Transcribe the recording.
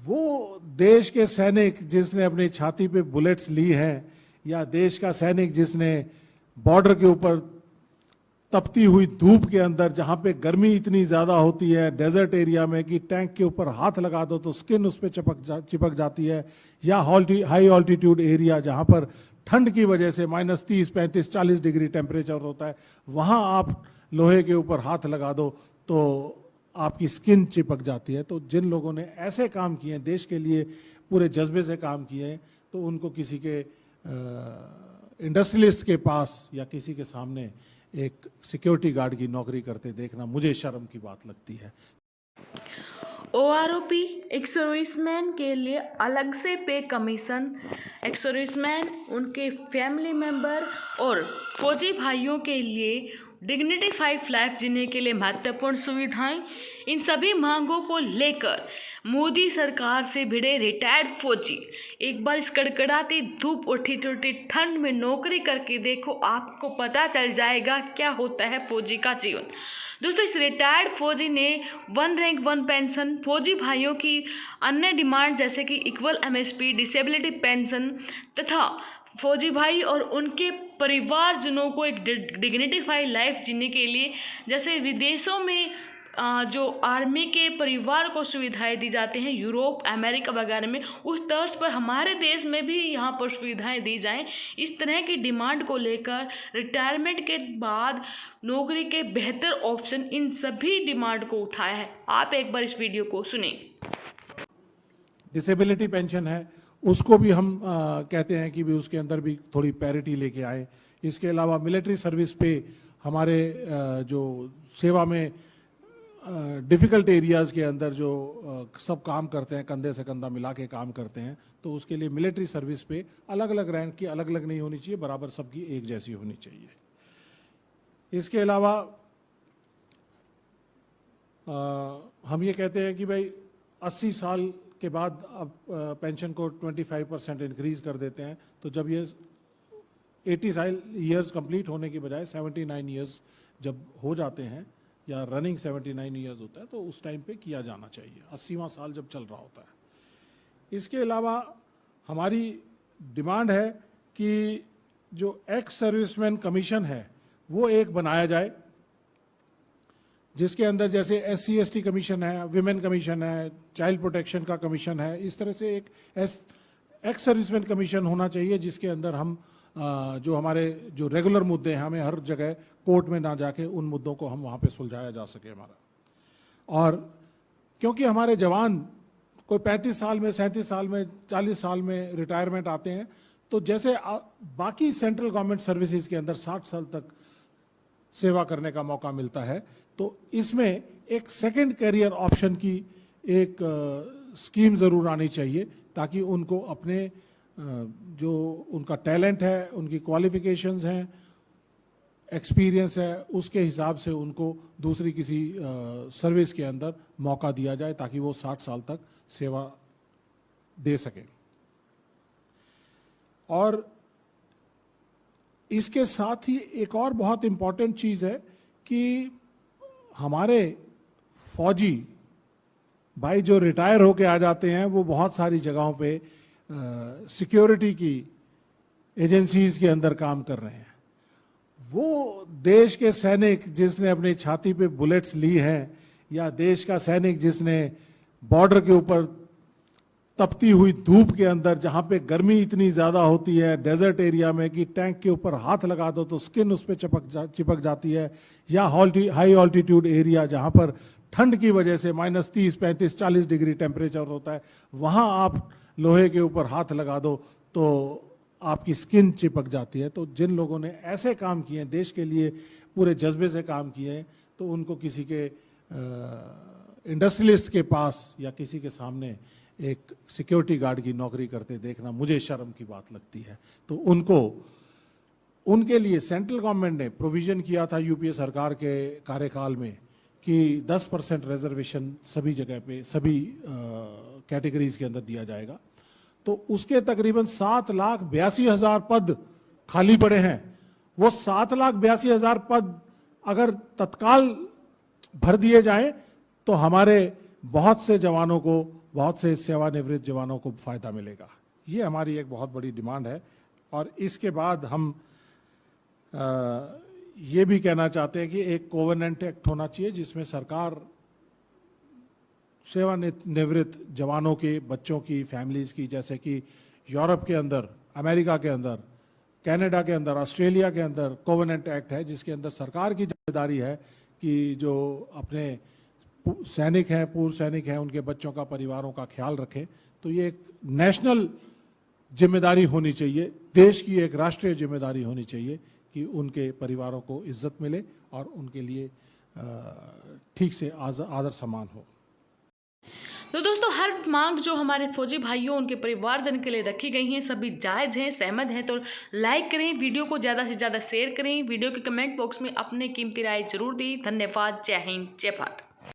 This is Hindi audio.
वो देश के सैनिक जिसने अपनी छाती पे बुलेट्स ली हैं, या देश का सैनिक जिसने बॉर्डर के ऊपर तपती हुई धूप के अंदर, जहां पे गर्मी इतनी ज्यादा होती है डेजर्ट एरिया में कि टैंक के ऊपर हाथ लगा दो तो स्किन उस पर चिपक जाती है, या हाई ऑल्टीट्यूड एरिया जहां पर ठंड की वजह से -30, 35, 40 डिग्री टेम्परेचर होता है, वहां आप लोहे के ऊपर हाथ लगा दो तो आपकी स्किन चिपक जाती है। तो जिन लोगों ने ऐसे काम किए हैं, देश के लिए पूरे जज्बे से काम किए हैं, तो उनको किसी के इंडस्ट्रियलिस्ट के पास या किसी के सामने एक सिक्योरिटी गार्ड की नौकरी करते देखना मुझे शर्म की बात लगती है। OROP एक सर्विसमैन के लिए अलग से पे कमीशन, एक सर्विसमैन, उनके फैमिली मेंबर और फौजी भाइयों के लिए डिग्निफाइड लाइफ जीने के लिए महत्वपूर्ण सुविधाएं, इन सभी मांगों को लेकर मोदी सरकार से भिड़े रिटायर्ड फौजी एक बार इस कड़कड़ाती धूप और ठिठुरती ठंड में नौकरी करके देखो, आपको पता चल जाएगा क्या होता है फौजी का जीवन। दोस्तों, इस रिटायर्ड फौजी ने 1 रैंक 1 पेंशन, फौजी भाइयों की अन्य डिमांड जैसे कि इक्वल MSP, डिसेबिलिटी पेंशन तथा फौजी भाई और उनके परिवारजनों को एक डिग्निफाइड लाइफ जीने के लिए, जैसे विदेशों में जो आर्मी के परिवार को सुविधाएं दी जाती हैं यूरोप, अमेरिका वगैरह में, उस तर्ज पर हमारे देश में भी यहाँ पर सुविधाएं दी जाएं। इस तरह की डिमांड को लेकर रिटायरमेंट के बाद नौकरी के बेहतर ऑप्शन, इन सभी डिमांड को उठाया है। आप एक बार इस वीडियो को सुनें। डिसेबिलिटी पेंशन है, उसको भी हम कहते हैं कि भी उसके अंदर भी थोड़ी पैरिटी लेके आए। इसके अलावा मिलिट्री सर्विस पे हमारे जो सेवा में डिफ़िकल्ट एरियाज़ के अंदर जो सब काम करते हैं, कंधे से कंधा मिला के काम करते हैं, तो उसके लिए मिलिट्री सर्विस पे अलग अलग रैंक की अलग अलग नहीं होनी चाहिए, बराबर सबकी एक जैसी होनी चाहिए। इसके अलावा हम ये कहते हैं कि भाई 80 साल के बाद अब पेंशन को 25% इंक्रीज कर देते हैं, तो जब ये 80 ईयर्स कंप्लीट होने के बजाय 79 ईयर्स जब हो जाते हैं, या रनिंग 79 ईयर्स होता है, तो उस टाइम पे किया जाना चाहिए, 80वां साल जब चल रहा होता है। इसके अलावा हमारी डिमांड है कि जो एक्स सर्विसमैन कमीशन है वो एक बनाया जाए, जिसके अंदर जैसे SC ST कमीशन है, विमेन कमीशन है, चाइल्ड प्रोटेक्शन का कमीशन है, इस तरह से एक एक्स सर्विसमैन कमीशन होना चाहिए, जिसके अंदर हम जो हमारे जो रेगुलर मुद्दे हैं, हमें हर जगह कोर्ट में ना जाके उन मुद्दों को हम वहाँ पे सुलझाया जा सके हमारा। और क्योंकि हमारे जवान कोई 35 साल में, 37 साल में, 40 साल में रिटायरमेंट आते हैं, तो जैसे बाकी सेंट्रल गवर्नमेंट सर्विसेज के अंदर 60 साल तक सेवा करने का मौका मिलता है, तो इसमें एक सेकंड करियर ऑप्शन की एक स्कीम ज़रूर आनी चाहिए, ताकि उनको अपने जो उनका टैलेंट है, उनकी क्वालिफिकेशंस हैं, एक्सपीरियंस है, उसके हिसाब से उनको दूसरी किसी सर्विस के अंदर मौका दिया जाए, ताकि वो 60 साल तक सेवा दे सकें। और इसके साथ ही एक और बहुत इम्पॉर्टेंट चीज़ है कि हमारे फौजी भाई जो रिटायर होके आ जाते हैं, वो बहुत सारी जगहों पे सिक्योरिटी की एजेंसीज के अंदर काम कर रहे हैं। वो देश के सैनिक जिसने अपनी छाती पे बुलेट्स ली हैं, या देश का सैनिक जिसने बॉर्डर के ऊपर तपती हुई धूप के अंदर, जहां पे गर्मी इतनी ज़्यादा होती है डेजर्ट एरिया में कि टैंक के ऊपर हाथ लगा दो तो स्किन उस पर चिपक जाती है, या हाई ऑल्टीट्यूड एरिया जहां पर ठंड की वजह से -30, 35, 40 डिग्री टेम्परेचर होता है, वहां आप लोहे के ऊपर हाथ लगा दो तो आपकी स्किन चिपक जाती है। तो जिन लोगों ने ऐसे काम किए हैं, देश के लिए पूरे जज्बे से काम किए हैं, तो उनको किसी के इंडस्ट्रियलिस्ट के पास या किसी के सामने एक सिक्योरिटी गार्ड की नौकरी करते देखना मुझे शर्म की बात लगती है। तो उनके लिए सेंट्रल गवर्नमेंट ने प्रोविजन किया था यूपीए सरकार के कार्यकाल में कि 10% रिजर्वेशन सभी जगह पे, सभी कैटेगरीज के अंदर दिया जाएगा। तो उसके तकरीबन 7,82,000 पद खाली पड़े हैं। वो 7,82,000 पद अगर तत्काल भर दिए जाएं तो हमारे बहुत से जवानों को बहुत से सेवानिवृत्त जवानों को फ़ायदा मिलेगा। ये हमारी एक बहुत बड़ी डिमांड है। और इसके बाद हम ये भी कहना चाहते हैं कि एक कोवेनेंट एक्ट होना चाहिए जिसमें सरकार सेवानिवृत्त जवानों के बच्चों की फैमिलीज़ की, जैसे कि यूरोप के अंदर, अमेरिका के अंदर, कनाडा के अंदर, ऑस्ट्रेलिया के अंदर कोवेनेंट एक्ट है जिसके अंदर सरकार की जिम्मेदारी है कि जो अपने सैनिक हैं, पूर्व सैनिक हैं, उनके बच्चों का, परिवारों का ख्याल रखें। तो ये एक नेशनल जिम्मेदारी होनी चाहिए, देश की एक राष्ट्रीय जिम्मेदारी होनी चाहिए कि उनके परिवारों को इज्जत मिले और उनके लिए ठीक से आदर सम्मान हो। तो दोस्तों, हर मांग जो हमारे फौजी भाइयों उनके परिवारजन के लिए रखी गई हैं सभी जायज़ हैं, सहमत हैं। तो लाइक करें, वीडियो को ज़्यादा से ज़्यादा शेयर करें, वीडियो के कमेंट बॉक्स में अपने कीमती राय जरूर दी। धन्यवाद। जय हिंद, जय भारत।